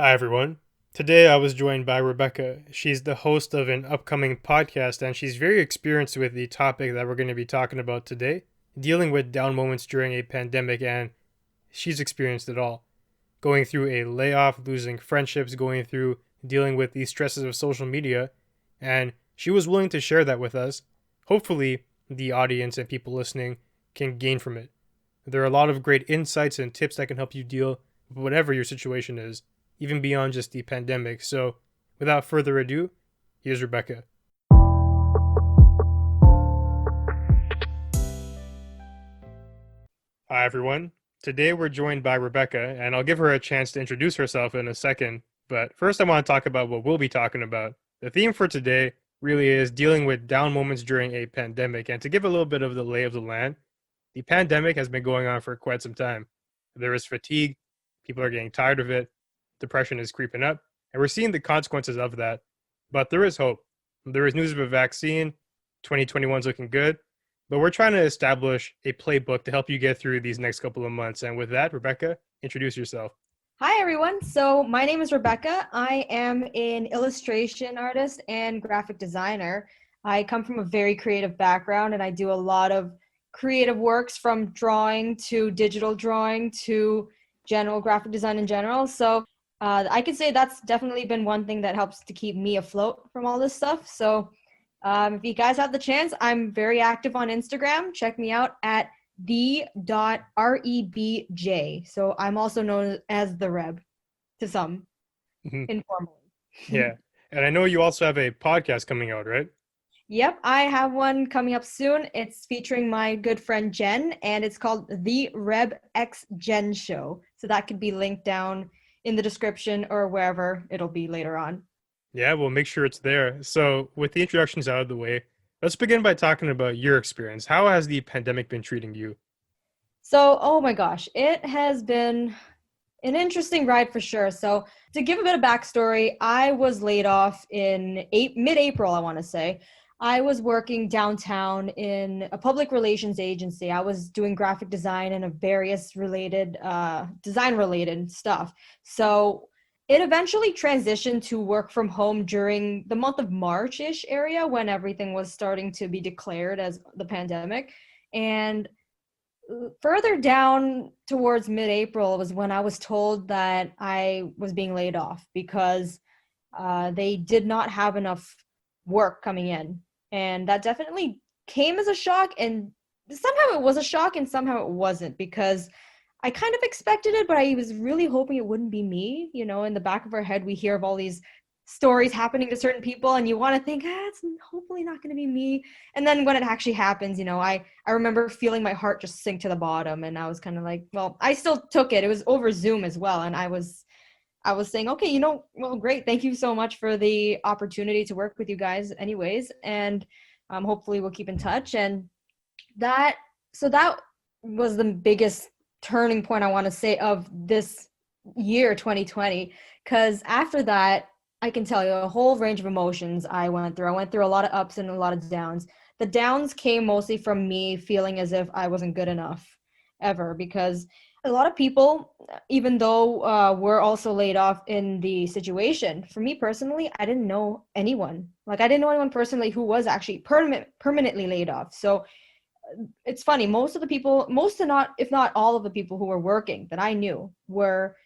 Hi, everyone. Today I was joined by Rebecca. She's the host of an upcoming podcast, and she's very experienced with the topic that we're going to be talking about today, dealing with down moments during a pandemic, and she's experienced it all. Going through a layoff, losing friendships, going through dealing with the stresses of social media, and she was willing to share that with us. Hopefully, the audience and people listening can gain from it. There are a lot of great insights and tips that can help you deal with whatever your situation is, even beyond just the pandemic. So, without further ado, here's Rebecca. Hi, everyone. Today we're joined by Rebecca, and I'll give her a chance to introduce herself in a second. But first, I want to talk about what we'll be talking about. The theme for today really is dealing with down moments during a pandemic. And to give a little bit of the lay of the land, the pandemic has been going on for quite some time. There is fatigue, people are getting tired of it, depression is creeping up, and we're seeing the consequences of that. But there is hope. There is news of a vaccine. 2021 is looking good. But we're trying to establish a playbook to help you get through these next couple of months. And with that, Rebecca, introduce yourself. Hi, everyone. So my name is Rebecca. I am an illustration artist and graphic designer. I come from a very creative background and I do a lot of creative works from drawing to digital drawing to general graphic design in general. So I could say that's definitely been one thing that helps to keep me afloat from all this stuff. So if you guys have the chance, I'm very active on Instagram. Check me out at the.rebj. So I'm also known as the Reb to some Mhm. informally. Yeah. And I know you also have a podcast coming out, right? Yep, I have one coming up soon. It's featuring my good friend Jen, and it's called The Reb X Jen Show. So that could be linked down in the description or wherever it'll be later on. Yeah, we'll make sure it's there. So, with the introductions out of the way, let's begin by talking about your experience. How has the pandemic been treating you? So, oh my gosh, it has been an interesting ride for sure. So, to give a bit of backstory, I was laid off in mid-April, I want to say. I was working downtown in a public relations agency. I was doing graphic design and a various related design related stuff. So it eventually transitioned to work from home during the month of March-ish area when everything was starting to be declared as the pandemic. And further down towards mid-April was when I was told that I was being laid off because they did not have enough work coming in. And that definitely came as a shock. And somehow it was a shock and somehow it wasn't because I kind of expected it, but I was really hoping it wouldn't be me. You know, in the back of our head, we hear of all these stories happening to certain people and you want to think, it's hopefully not going to be me. And then when it actually happens, I remember feeling my heart just sink to the bottom and I was kind of like, well, I still took it. It was over Zoom as well. And I was saying, okay, well, great. Thank you so much for the opportunity to work with you guys anyways. And hopefully we'll keep in touch. And that, so that was the biggest turning point, I want to say, of this year, 2020. Because after that, I can tell you a whole range of emotions I went through. I went through a lot of ups and a lot of downs. The downs came mostly from me feeling as if I wasn't good enough ever because a lot of people, even though we're also laid off in the situation, for me personally, I didn't know anyone. Like I didn't know anyone personally who was actually permanently laid off. So it's funny. Most of the people, most to not, if not all of the people who were working that I knew were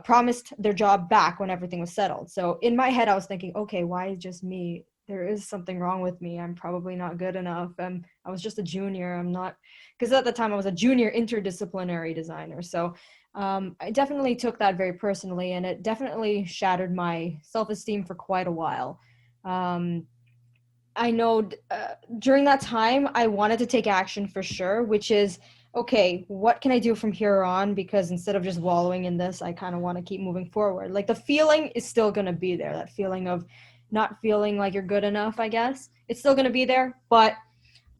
promised their job back when everything was settled. So in my head, I was thinking, okay, why just me? There is something wrong with me. I'm probably not good enough. I was just a junior. I'm not, because at the time I was a junior interdisciplinary designer. So I definitely took that very personally, and it definitely shattered my self-esteem for quite a while. Um, I know during that time, I wanted to take action for sure, which is okay, what can I do from here on? Because instead of just wallowing in this, I kind of want to keep moving forward. Like the feeling is still going to be there, that feeling of not feeling like you're good enough, I guess. It's still going to be there, but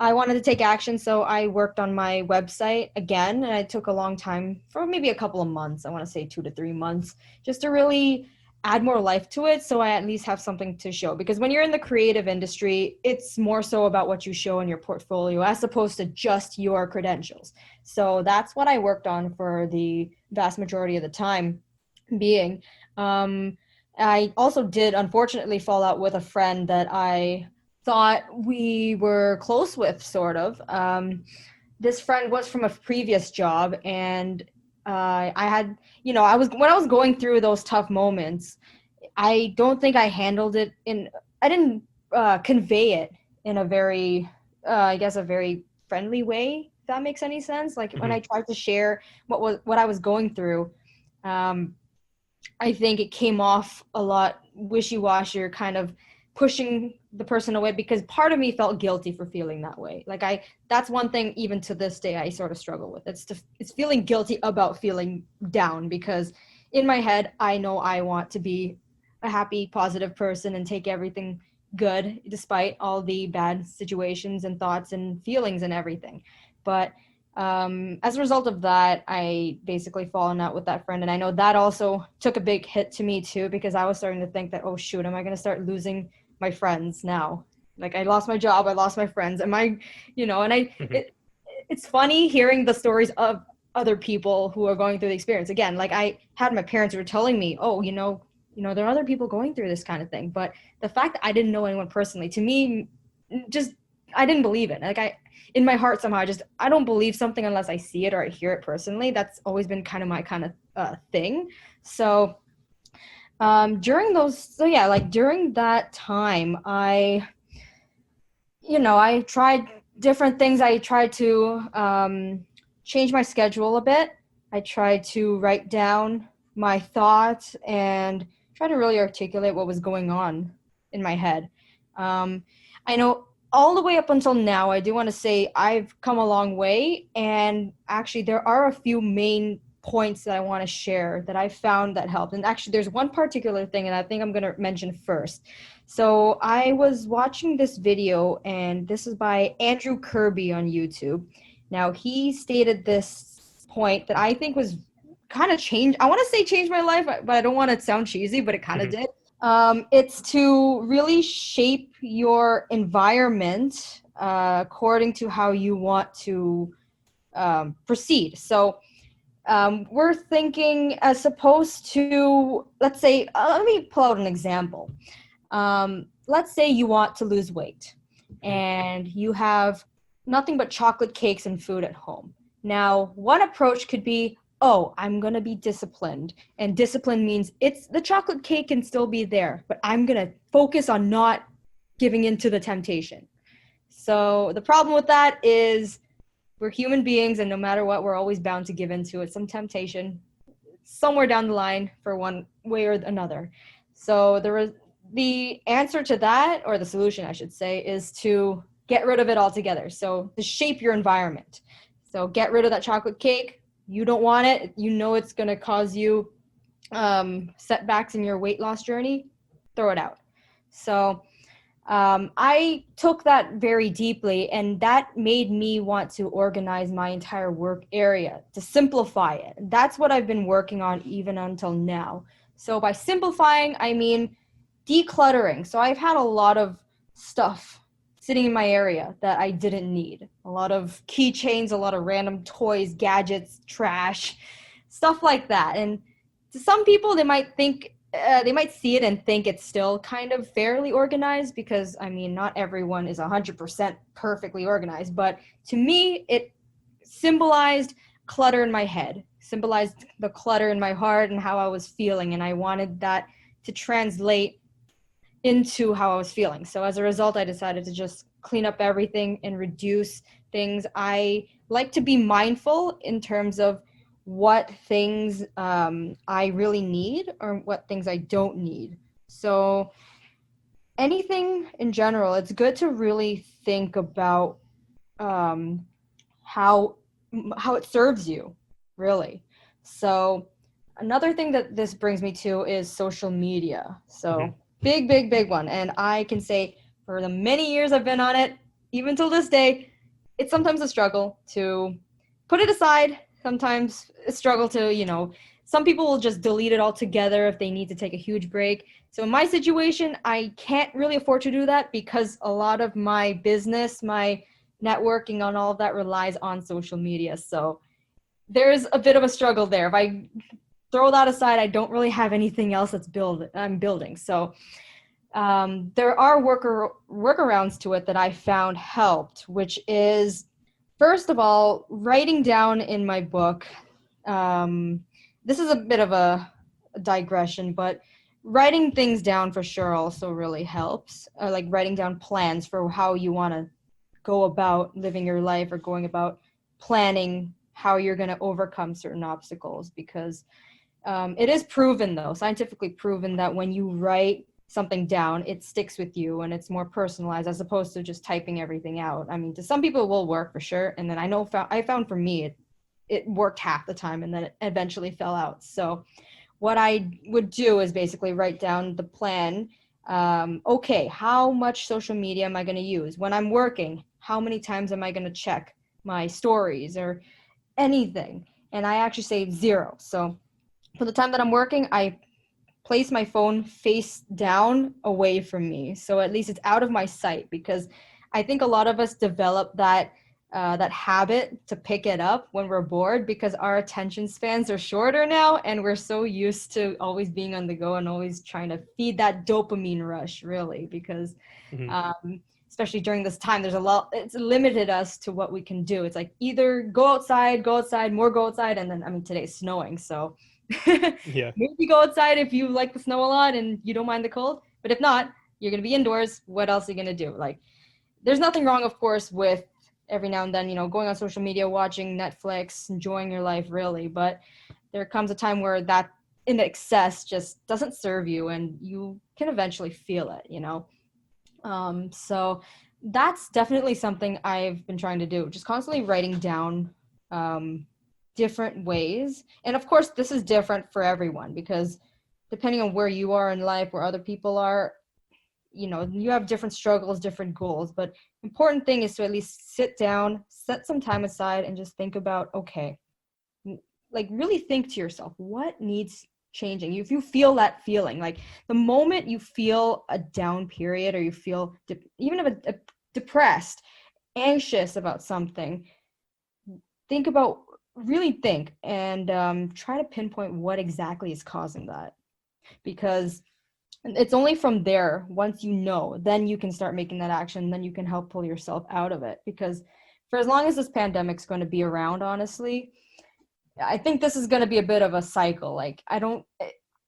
I wanted to take action. So I worked on my website again, and it took a long time for maybe a couple of months. I want to say 2 to 3 months just to really add more life to it so I at least have something to show. Because when you're in the creative industry, it's more so about what you show in your portfolio as opposed to just your credentials. So that's what I worked on for the vast majority of the time being. I also did unfortunately fall out with a friend that I thought we were close with, sort of. This friend was from a previous job, and I had, I was when I was going through those tough moments. I don't think I handled it I didn't convey it in a very, I guess, a very friendly way. If that makes any sense. Like when Hmm. I tried to share what I was going through, um, I think it came off a lot wishy-washy, or kind of pushing the person away, because part of me felt guilty for feeling that way. That's one thing even to this day I sort of struggle with. It's feeling guilty about feeling down, because in my head I know I want to be a happy, positive person and take everything good despite all the bad situations and thoughts and feelings and everything. But as a result of that, I basically fallen out with that friend. And I know that also took a big hit to me too, because I was starting to think that, oh shoot, am I going to start losing my friends now? Like I lost my job, I lost my friends. Am I, and Hmm. it's funny hearing the stories of other people who are going through the experience. Again, like I had my parents who were telling me, oh, there are other people going through this kind of thing. But the fact that I didn't know anyone personally, to me, just, I didn't believe it. In my heart somehow, I don't believe something unless I see it or I hear it personally. That's always been kind of my kind of thing. So during that time, I tried different things. I tried to change my schedule a bit. I tried to write down my thoughts and try to really articulate what was going on in my head. Um, I know all the way up until now, I do want to say I've come a long way. And actually, there are a few main points that I want to share that I found that helped. And actually, there's one particular thing, and I think I'm going to mention first. So I was watching this video, and this is by Andrew Kirby on YouTube. Now, he stated this point that I think was kind of changed. I want to say changed my life, but I don't want to sound cheesy, but it kind of Hmm. did. It's to really shape your environment according to how you want to proceed. So we're thinking as opposed to, let's say, let me pull out an example. Let's say you want to lose weight and you have nothing but chocolate cakes and food at home. Now, one approach could be, oh, I'm going to be disciplined. And discipline means it's the chocolate cake can still be there, but I'm going to focus on not giving in to the temptation. So the problem with that is we're human beings, and no matter what, we're always bound to give into it. Some temptation somewhere down the line for one way or another. So the answer to that, or the solution, I should say, is to get rid of it altogether. So to shape your environment. So get rid of that chocolate cake. You don't want it. You know it's going to cause you setbacks in your weight loss journey. Throw it out. So I took that very deeply, and that made me want to organize my entire work area to simplify it. That's what I've been working on even until now. So, by simplifying, I mean decluttering. So, I've had a lot of stuff sitting in my area that I didn't need, a lot of keychains, a lot of random toys, gadgets, trash, stuff like that. And to some people, they might see it and think it's still kind of fairly organized, because I mean, not everyone is 100% perfectly organized, but to me it symbolized clutter in my head, symbolized the clutter in my heart and how I was feeling, and I wanted that to translate into how I was feeling. So as a result, I decided to just clean up everything and reduce things. I like to be mindful in terms of what things I really need or what things I don't need. So anything in general, it's good to really think about um, how how it serves you, really. So another thing that this brings me to is social media. Hmm. So big one, and I can say for the many years I've been on it, even till this day, it's sometimes a struggle to put it aside. Sometimes a struggle to, some people will just delete it altogether if they need to take a huge break. So in my situation, I can't really afford to do that, because a lot of my business, my networking on all of that relies on social media. So there's a bit of a struggle there. If I throw that aside, I don't really have anything else I'm building. So there are workarounds to it that I found helped, which is first of all writing down in my book. Um, this is a bit of a digression, but writing things down for sure also really helps. Like writing down plans for how you want to go about living your life or going about planning how you're going to overcome certain obstacles because it is proven, though, scientifically proven, that when you write something down, it sticks with you and it's more personalized as opposed to just typing everything out. I mean, to some people, it will work for sure. And then I found for me, it worked half the time and then it eventually fell out. So, what I would do is basically write down the plan. Okay, how much social media am I going to use? When I'm working, how many times am I going to check my stories or anything? And I actually say zero. So, for the time that I'm working, I place my phone face down away from me. So at least it's out of my sight because I think a lot of us develop that habit to pick it up when we're bored because our attention spans are shorter now and we're so used to always being on the go and always trying to feed that dopamine rush really because Hmm. um, especially during this time there's a lot it's limited us to what we can do. It's like either go outside more go outside and then I mean today's snowing so Yeah. maybe go outside if you like the snow a lot and you don't mind the cold. But if not, you're going to be indoors. What else are you going to do? Like, there's nothing wrong, of course, with every now and then, going on social media, watching Netflix, enjoying your life, really. But there comes a time where that in excess just doesn't serve you and you can eventually feel it. So that's definitely something I've been trying to do, just constantly writing down um, different ways. And of course, this is different for everyone because depending on where you are in life, where other people are, you have different struggles, different goals. But important thing is to at least sit down, set some time aside, and just think about, okay, like really think to yourself, what needs changing? If you feel that feeling, like the moment you feel a down period or you feel even if depressed, anxious about something, think about really think and try to pinpoint what exactly is causing that because it's only from there once then you can start making that action, then you can help pull yourself out of it because for as long as this pandemic's going to be around, honestly, I think this is going to be a bit of a cycle. Like I don't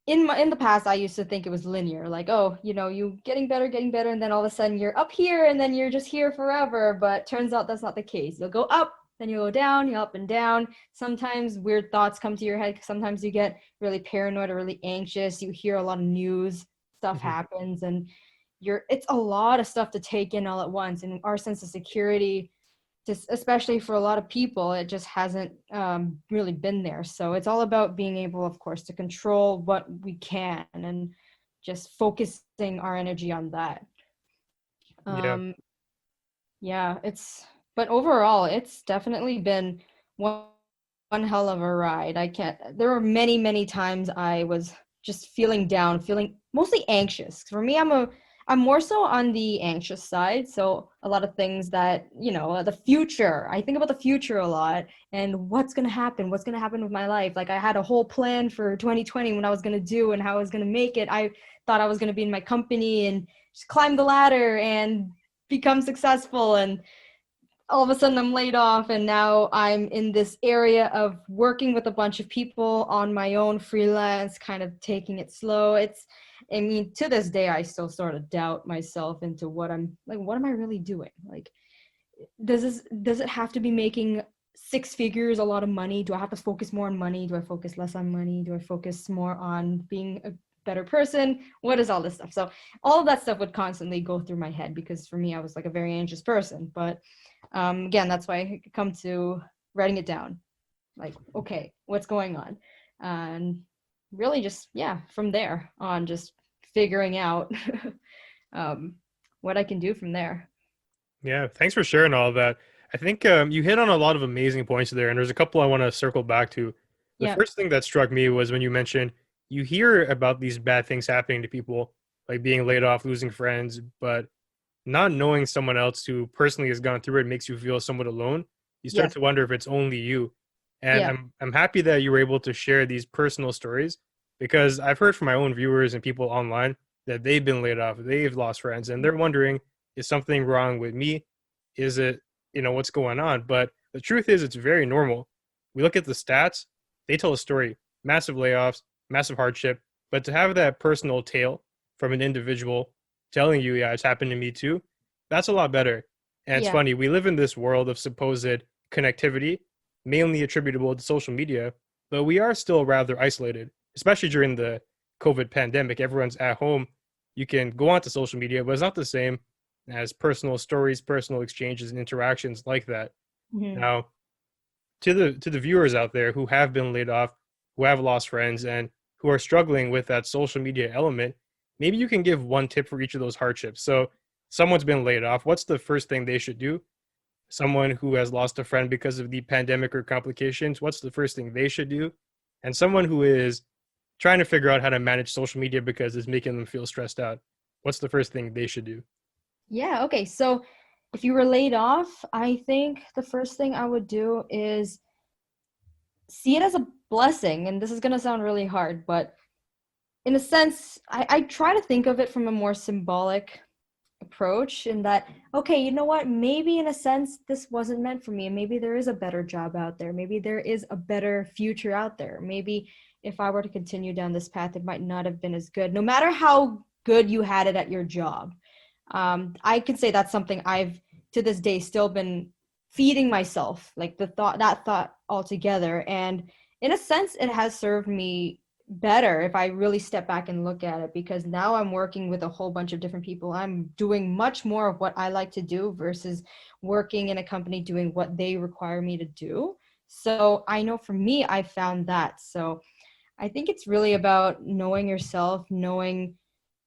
in the past I used to think it was linear, like, oh, you getting better, and then all of a sudden you're up here and then you're just here forever. But turns out that's not the case. You'll go up, then you'll go down, you're up and down. Sometimes weird thoughts come to your head. Sometimes you get really paranoid or really anxious. You hear a lot of news, stuff Hmm. happens, and it's a lot of stuff to take in all at once. And our sense of security, just especially for a lot of people, it just hasn't really been there. So it's all about being able, of course, to control what we can and just focusing our energy on that. Yeah. um yeah, but overall it's definitely been one hell of a ride. I can't There were many times I was just feeling down, feeling mostly anxious. For me, I'm more so on the anxious side. So a lot of things that, the future, I think about the future a lot and what's going to happen with my life. Like I had a whole plan for 2020, what I was going to do and how I was going to make it. I thought I was going to be in my company and just climb the ladder and become successful, and all of a sudden I'm laid off and now I'm in this area of working with a bunch of people on my own, freelance, kind of taking it slow. I mean, to this day I still sort of doubt myself into what am I really doing? Like, does it have to be making six figures, a lot of money? Do I have to focus more on money? Do I focus less on money? Do I focus more on being a better person? What is all this stuff? So all of that stuff would constantly go through my head because for me I was like a very anxious person. But again, that's why I come to writing it down. Like, okay, what's going on? And really just, yeah, from there on, just figuring out um, what I can do from there. Yeah. Thanks for sharing all of that. I think you hit on a lot of amazing points there, and there's a couple I want to circle back to. The Yeah. first thing that struck me was when you mentioned you hear about these bad things happening to people, like being laid off, losing friends, but not knowing someone else who personally has gone through it makes you feel somewhat alone. You start Yes. to wonder if it's only you. And Yeah. I'm happy that you were able to share these personal stories because I've heard from my own viewers and people online that they've been laid off, they've lost friends, and they're wondering, is something wrong with me? Is it, what's going on? But the truth is, it's very normal. We look at the stats, they tell a story, massive layoffs, massive hardship, but to have that personal tale from an individual telling you, yeah, it's happened to me too, that's a lot better. And it's Yeah. funny, we live in this world of supposed connectivity, mainly attributable to social media, but we are still rather isolated, especially during the COVID pandemic. Everyone's at home. You can go onto social media, but it's not the same as personal stories, personal exchanges, and interactions like that. Mhm. Now, to the viewers out there who have been laid off, who have lost friends, and who are struggling with that social media element, maybe you can give one tip for each of those hardships. So, someone's been laid off. What's the first thing they should do? Someone who has lost a friend because of the pandemic or complications, what's the first thing they should do? And someone who is trying to figure out how to manage social media because it's making them feel stressed out, what's the first thing they should do? Yeah. Okay. So if you were laid off, I think the first thing I would do is see it as a blessing. And this is going to sound really hard, but in a sense, I try to think of it from a more symbolic approach in that, okay, you know what, maybe in a sense this wasn't meant for me, and maybe there is a better job out there, maybe there is a better future out there, maybe if I were to continue down this path it might not have been as good, no matter how good you had it at your job. I can say that's something I've to this day still been feeding myself, like that thought altogether. And in a sense, it has served me better if I really step back and look at it, because now I'm working with a whole bunch of different people. I'm doing much more of what I like to do versus working in a company doing what they require me to do. So I know for me, I found that. So I think it's really about knowing yourself, knowing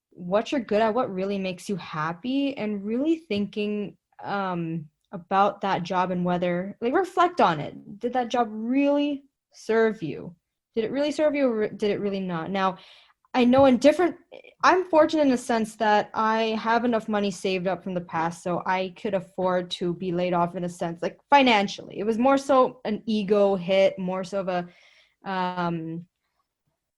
what you're good at, what really makes you happy, and really thinking about that job and whether, like, reflect on it. Did that job really serve you? Did it really serve you, or did it really not? Now, I know I'm fortunate in the sense that I have enough money saved up from the past, so I could afford to be laid off in a sense, like financially. It was more so an ego hit, more so of a um,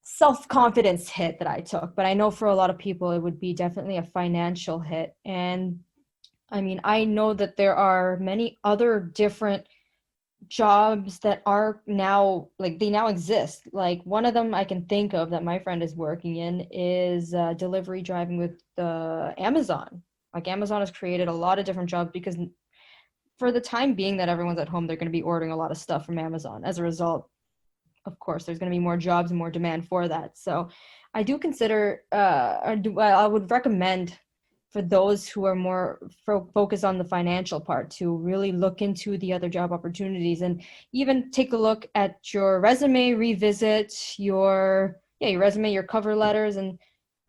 self-confidence hit that I took, but I know for a lot of people it would be definitely a financial hit. And I mean, I know that there are many other different jobs that are now, like, they now exist. Like, one of them I can think of that my friend is working in is delivery driving with the Amazon. Like, Amazon has created a lot of different jobs because for the time being that everyone's at home, they're going to be ordering a lot of stuff from Amazon. As a result, of course, there's going to be more jobs and more demand for that. So I do consider, I would recommend for those who are more focused on the financial part to really look into the other job opportunities, and even take a look at your resume, revisit your resume, your cover letters, and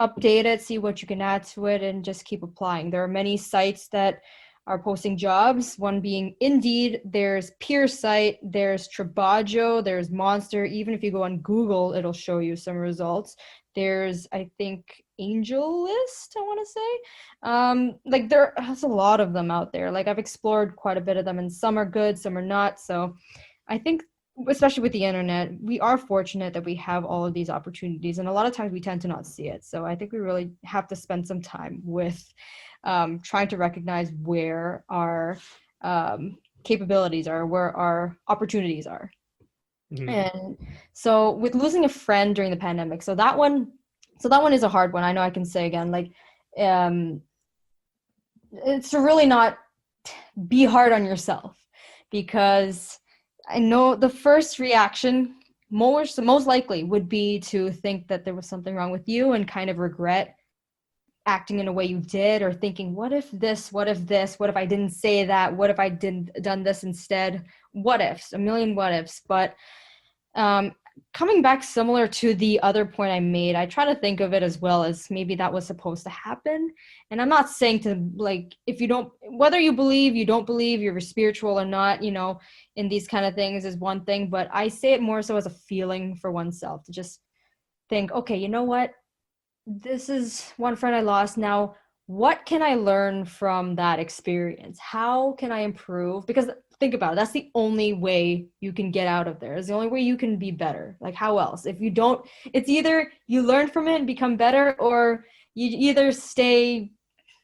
update it, see what you can add to it, and just keep applying. There are many sites that are posting jobs, one being Indeed, there's PeerSite, there's Tribago, there's Monster. Even if you go on Google, it'll show you some results. There's, I think, Angel List, I want to say. Like, there's a lot of them out there. Like, I've explored quite a bit of them, and some are good, some are not. So I think, especially with the internet, we are fortunate that we have all of these opportunities, and a lot of times we tend to not see it. So I think we really have to spend some time with trying to recognize where our capabilities are, where our opportunities are. Mm-hmm. And so with losing a friend during the pandemic, so that one is a hard one. I know I can say again, like, um, it's to really not be hard on yourself, because I know the first reaction most likely would be to think that there was something wrong with you and kind of regret acting in a way you did, or thinking, what if this, what if this, what if I didn't say that, what if I didn't done this instead, what ifs, a million what ifs. But um, coming back similar to the other point I made, I try to think of it as well as maybe that was supposed to happen. And I'm not saying to, like, if you don't, whether you believe, you don't believe, you're spiritual or not, in these kind of things is one thing, but I say it more so as a feeling for oneself, to just think, okay, you know what, this is one friend I lost. Now, what can I learn from that experience? How can I improve? Because think about it, that's the only way you can get out of there. It's the only way you can be better. Like, how else? If you don't, it's either you learn from it and become better, or you either stay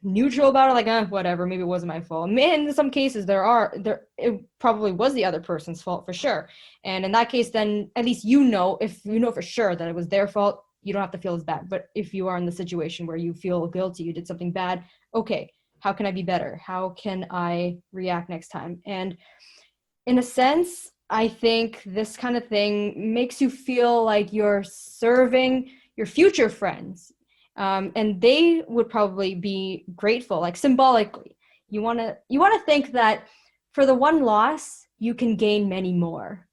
neutral about it, like, whatever, maybe it wasn't my fault. And in some cases, it probably was the other person's fault for sure. And in that case, then at least if you know for sure that it was their fault, you don't have to feel as bad. But if you are in the situation where you feel guilty, you did something bad, okay, how can I be better? How can I react next time? And in a sense, I think this kind of thing makes you feel like you're serving your future friends. And they would probably be grateful, like symbolically. You want to think that for the one loss, you can gain many more.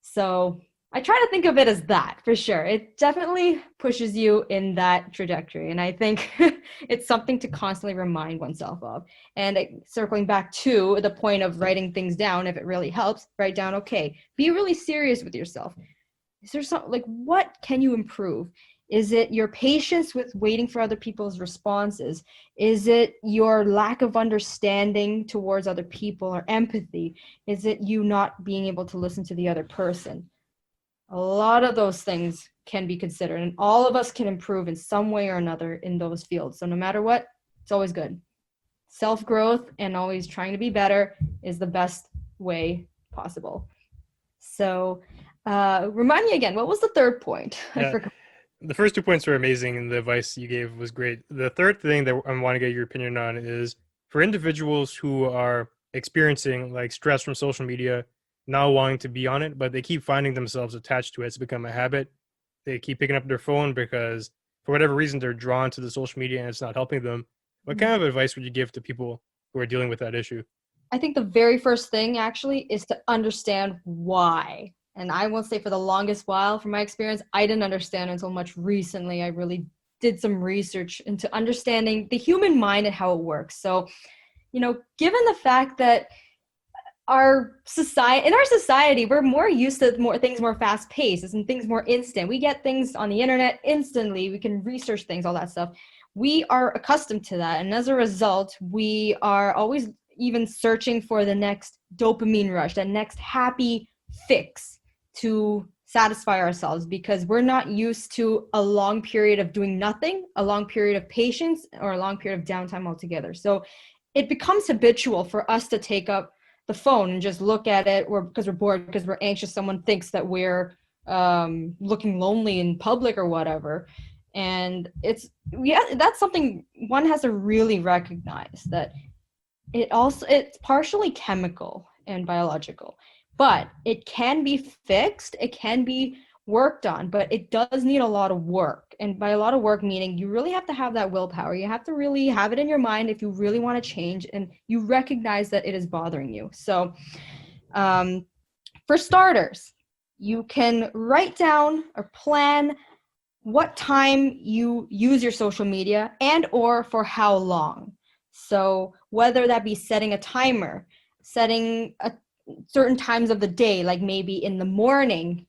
So I try to think of it as that for sure. It definitely pushes you in that trajectory. And I think it's something to constantly remind oneself of. And circling back to the point of writing things down, if it really helps, write down, okay, be really serious with yourself. Is there something like, what can you improve? Is it your patience with waiting for other people's responses? Is it your lack of understanding towards other people or empathy? Is it you not being able to listen to the other person? A lot of those things can be considered, and all of us can improve in some way or another in those fields. So no matter what, it's always good. Self-growth and always trying to be better is the best way possible. So remind me again, what was the third point? I Yeah, forgot. the first 2 points were amazing, and the advice you gave was great. The third thing that I want to get your opinion on is for individuals who are experiencing like stress from social media, not wanting to be on it, but they keep finding themselves attached to it. It's become a habit. They keep picking up their phone because for whatever reason they're drawn to the social media and it's not helping them. What kind of advice would you give to people who are dealing with that issue? I think the very first thing actually is to understand why. And I will say for the longest while, from my experience, I didn't understand until much recently. I really did some research into understanding the human mind and how it works. So, given the fact that in our society, we're more used to more fast paced and things more instant. We get things on the internet instantly. We can research things, all that stuff. We are accustomed to that. And as a result, we are always even searching for the next dopamine rush, the next happy fix to satisfy ourselves, because we're not used to a long period of doing nothing, a long period of patience, or a long period of downtime altogether. So it becomes habitual for us to take up the phone and just look at it, or because we're bored, because we're anxious someone thinks that we're looking lonely in public or whatever. And that's something one has to really recognize, that it's partially chemical and biological, but it can be fixed, it can be worked on, but it does need a lot of work. And by a lot of work, meaning you really have to have that willpower. You have to really have it in your mind if you really want to change, and you recognize that it is bothering you. So um, for starters, you can write down or plan what time you use your social media, and or for how long. So whether that be setting a timer, setting certain times of the day, like maybe in the morning.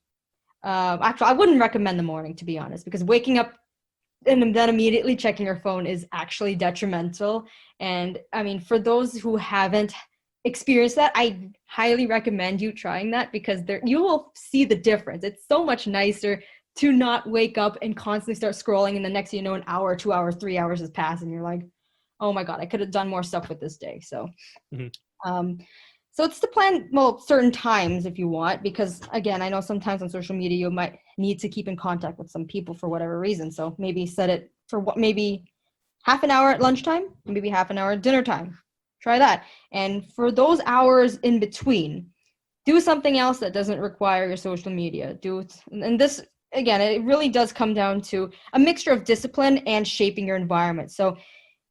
Actually, I wouldn't recommend the morning, to be honest, because waking up and then immediately checking your phone is actually detrimental. And I mean, for those who haven't experienced that, I highly recommend you trying that, because you will see the difference. It's so much nicer to not wake up and constantly start scrolling, and the next thing you know, an hour, 2 hours, 3 hours has passed, and you're like, oh my God, I could have done more stuff with this day. So Mm-hmm. um, so it's to plan, well, certain times if you want, because again, I know sometimes on social media you might need to keep in contact with some people for whatever reason. So maybe set it for maybe half an hour at lunchtime, maybe half an hour at dinner time. Try that. And for those hours in between, do something else that doesn't require your social media. And this, again, it really does come down to a mixture of discipline and shaping your environment. So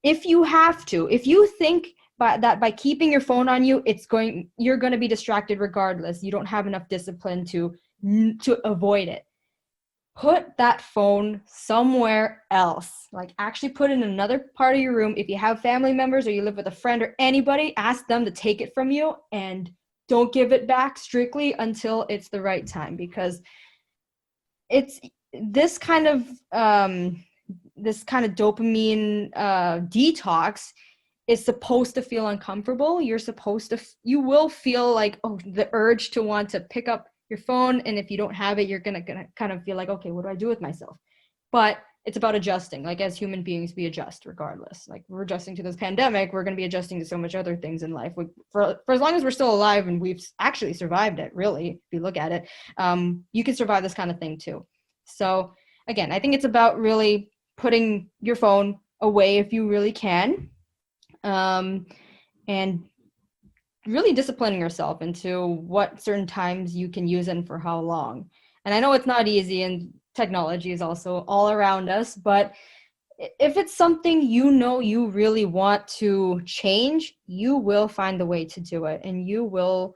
if you think by keeping your phone on you, you're going to be distracted regardless. You don't have enough discipline to avoid it. Put that phone somewhere else. Like, actually put it in another part of your room. If you have family members or you live with a friend or anybody, ask them to take it from you, and don't give it back strictly until it's the right time, because it's this kind of this kind of dopamine detox is supposed to feel uncomfortable. You're supposed to, you will feel like, oh, the urge to want to pick up your phone. And if you don't have it, you're gonna kind of feel like, okay, what do I do with myself? But it's about adjusting. Like as human beings, we adjust regardless. Like we're adjusting to this pandemic, we're going to be adjusting to so much other things in life. For as long as we're still alive and we've actually survived it, really, if you look at it, you can survive this kind of thing too. So again, I think it's about really putting your phone away if you really can, and really disciplining yourself into what certain times you can use it and for how long. And I know it's not easy, and technology is also all around us, but if it's something you know you really want to change, you will find the way to do it, and you will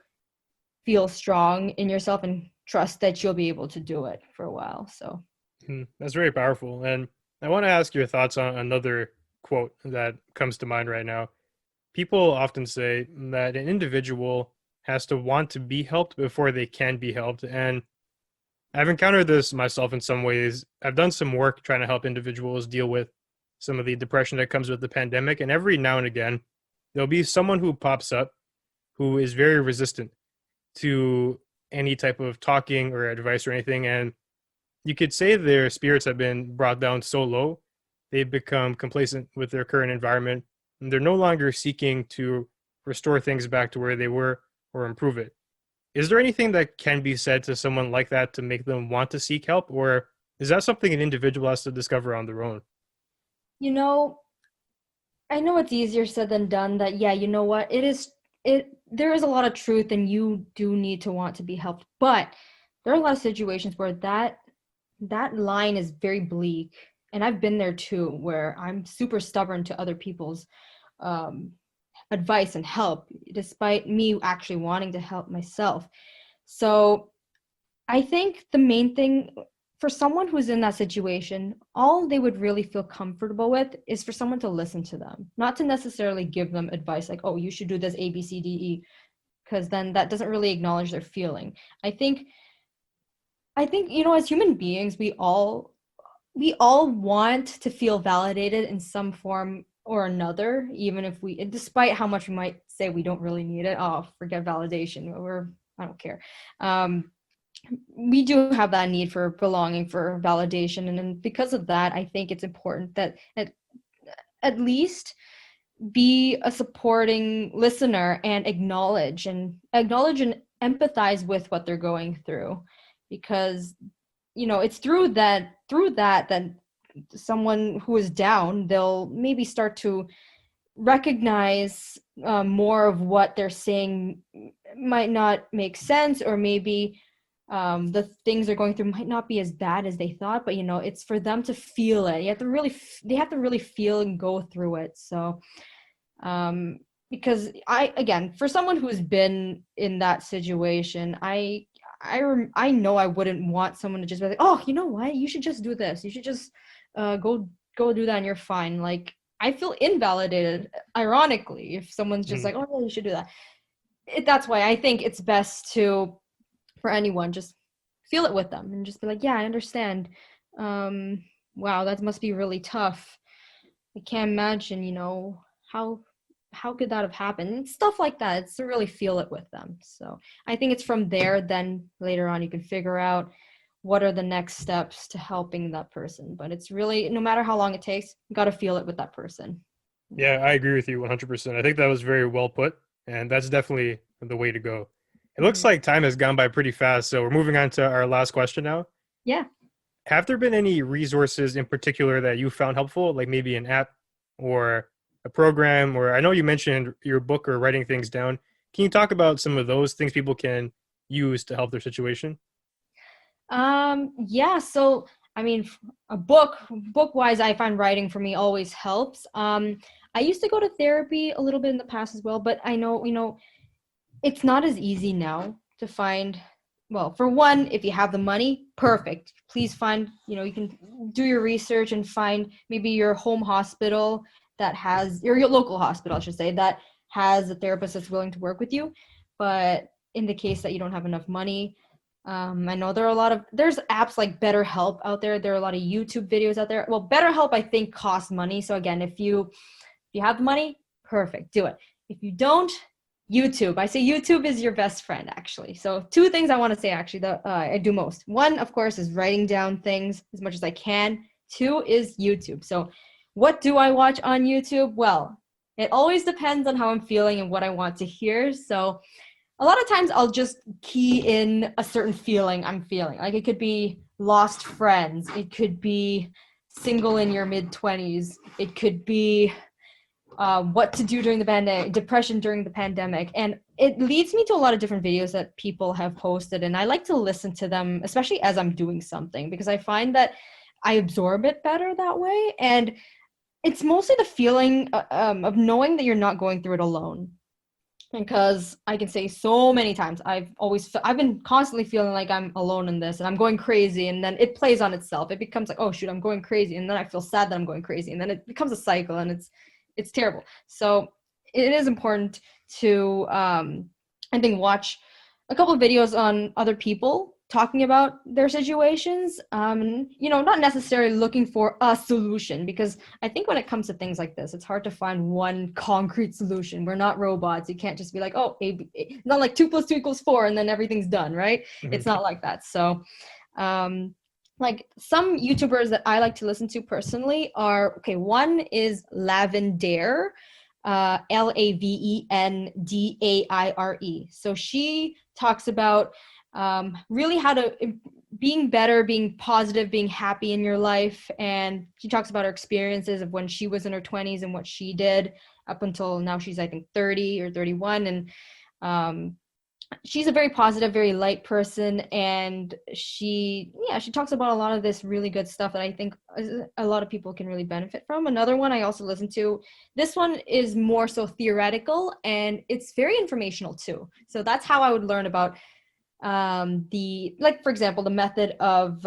feel strong in yourself and trust that you'll be able to do it for a while. So That's very powerful. And I want to ask your thoughts on another quote that comes to mind right now. People often say that an individual has to want to be helped before they can be helped. And I've encountered this myself in some ways. I've done some work trying to help individuals deal with some of the depression that comes with the pandemic. And every now and again, there'll be someone who pops up who is very resistant to any type of talking or advice or anything. And you could say their spirits have been brought down so low, they've become complacent with their current environment. And they're no longer seeking to restore things back to where they were or improve it. Is there anything that can be said to someone like that to make them want to seek help, or is that something an individual has to discover on their own? you know I know it's easier said than done. That, yeah, you know what, it there is a lot of truth, and you do need to want to be helped, but there are a lot of situations where that line is very bleak, and I've been there too, where I'm super stubborn to other people's um, advice and help, despite me actually wanting to help myself. So I think the main thing for someone who's in that situation, all they would really feel comfortable with is for someone to listen to them, not to necessarily give them advice like, oh, you should do this A, B, C, D, E, because then that doesn't really acknowledge their feeling. I think, as human beings, we all want to feel validated in some form or another, even if we, despite how much we might say we don't really need it. Oh, forget validation. I don't care. We do have that need for belonging, for validation, and then because of that, I think it's important that at least be a supporting listener and acknowledge and empathize with what they're going through, because it's through that someone who is down, they'll maybe start to recognize more of what they're saying might not make sense, or maybe the things they're going through might not be as bad as they thought, but it's for them to feel it. They have to really feel and go through it. So because again, for someone who's been in that situation, I know I wouldn't want someone to just be like, oh, you know what, you should just do this, you should just go do that and you're fine. Like, I feel invalidated, ironically, if someone's just Mm. like, oh yeah, you should do that. That's why I think it's best to, for anyone, just feel it with them and just be like, yeah, I understand. Wow, that must be really tough. I can't imagine, how could that have happened? And stuff like that. It's to really feel it with them. So I think it's from there, then later on you can figure out what are the next steps to helping that person. But it's really, no matter how long it takes, you got to feel it with that person. Yeah, I agree with you 100%. I think that was very well put, and that's definitely the way to go. It looks Mhm. like time has gone by pretty fast, so we're moving on to our last question now. Yeah. Have there been any resources in particular that you found helpful, like maybe an app or a program, or I know you mentioned your book or writing things down. Can you talk about some of those things people can use to help their situation? Yeah, so I mean, a book wise, I find writing for me always helps. I used to go to therapy a little bit in the past as well, but I know, it's not as easy now to find. Well, for one, if you have the money, perfect. Please find, you can do your research and find maybe your home hospital that has, or your local hospital, I should say, that has a therapist that's willing to work with you. But in the case that you don't have enough money, I know there are there's apps like BetterHelp out there. There are a lot of YouTube videos out there. Well, BetterHelp I think costs money. So again, if you have the money, perfect, do it. If you don't, YouTube. I say YouTube is your best friend, actually. So two things I want to say actually that I do most. One, of course, is writing down things as much as I can. Two is YouTube. So what do I watch on YouTube? Well, it always depends on how I'm feeling and what I want to hear. So a lot of times I'll just key in a certain feeling I'm feeling. Like it could be lost friends, it could be single in your mid 20s, it could be what to do during the pandemic, depression during the pandemic. And it leads me to a lot of different videos that people have posted. And I like to listen to them, especially as I'm doing something, because I find that I absorb it better that way. And it's mostly the feeling of knowing that you're not going through it alone, because I can say so many times I've been constantly feeling like I'm alone in this and I'm going crazy, and then it plays on itself. It becomes like, oh shoot, I'm going crazy, and then I feel sad that I'm going crazy, and then it becomes a cycle, and it's terrible. So it is important to I think watch a couple of videos on other people talking about their situations, not necessarily looking for a solution, because I think when it comes to things like this, it's hard to find one concrete solution. We're not robots. You can't just be like, oh, not like 2 + 2 = 4 and then everything's done, right? Hmm. It's not like that. So like some YouTubers that I like to listen to personally are, okay, one is Lavendare, Lavendaire. So she talks about really how to being better, being positive, being happy in your life. And she talks about her experiences of when she was in her 20s and what she did up until now. She's, I think, 30 or 31. And she's a very positive, very light person. And she talks about a lot of this really good stuff that I think a lot of people can really benefit from. Another one I also listen to, this one is more so theoretical and it's very informational too. So that's how I would learn about for example, the method of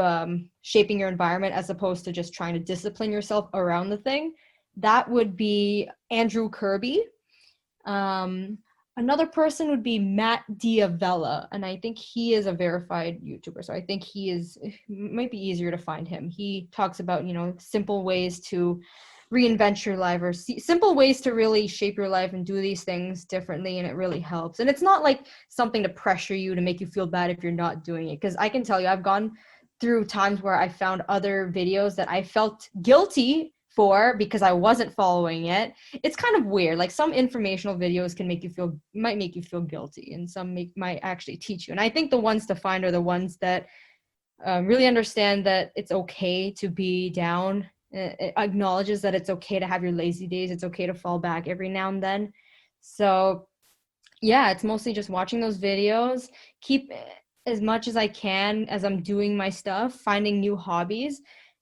shaping your environment as opposed to just trying to discipline yourself around the thing. That would be Andrew Kirby. Another person would be Matt Diavella, and I think he is a verified YouTuber, so I think it might be easier to find him. He talks about, simple ways to reinvent your life, or simple ways to really shape your life and do these things differently, and it really helps. And it's not like something to pressure you to make you feel bad if you're not doing it, because I can tell you I've gone through times where I found other videos that I felt guilty for because I wasn't following it. It's kind of weird. Like some informational videos might make you feel guilty, and some might actually teach you. And I think the ones to find are the ones that really understand that it's okay to be down. It acknowledges that it's okay to have your lazy days. It's okay to fall back every now and then. So yeah, it's mostly just watching those videos, keep as much as I can as I'm doing my stuff, finding new hobbies,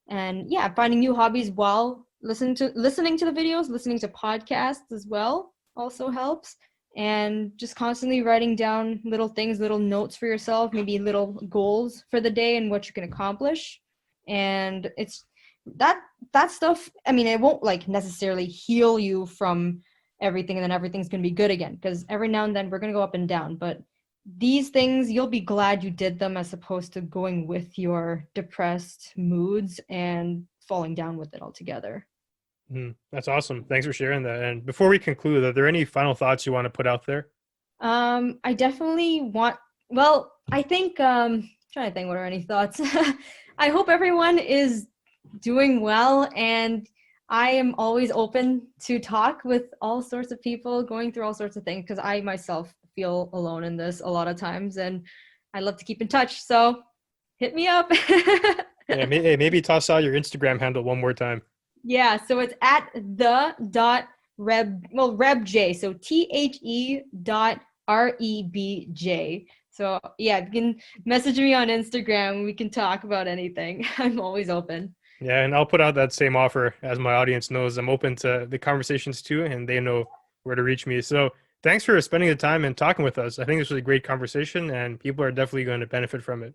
and finding new hobbies while listening to the videos, listening to podcasts as well also helps. And just constantly writing down little things, little notes for yourself, maybe little goals for the day and what you can accomplish. And it's that stuff, I mean, it won't like necessarily heal you from everything and then everything's going to be good again, because every now and then we're going to go up and down, but these things, you'll be glad you did them, as opposed to going with your depressed moods and falling down with it altogether. That's awesome. Thanks for sharing that. And before we conclude, are there any final thoughts you want to put out there? I definitely well, I think, trying to think, what are any thoughts? I hope everyone is doing well, and I am always open to talk with all sorts of people going through all sorts of things, because I myself feel alone in this a lot of times, and I love to keep in touch. So hit me up. Yeah, maybe toss out your Instagram handle one more time. Yeah, so it's at the dot reb, well, rebj, so THE.REBJ. So yeah, you can message me on Instagram. We can talk about anything. I'm always open. Yeah, and I'll put out that same offer, as my audience knows I'm open to the conversations too, and they know where to reach me. So thanks for spending the time and talking with us. I think this was a great conversation, and people are definitely going to benefit from it.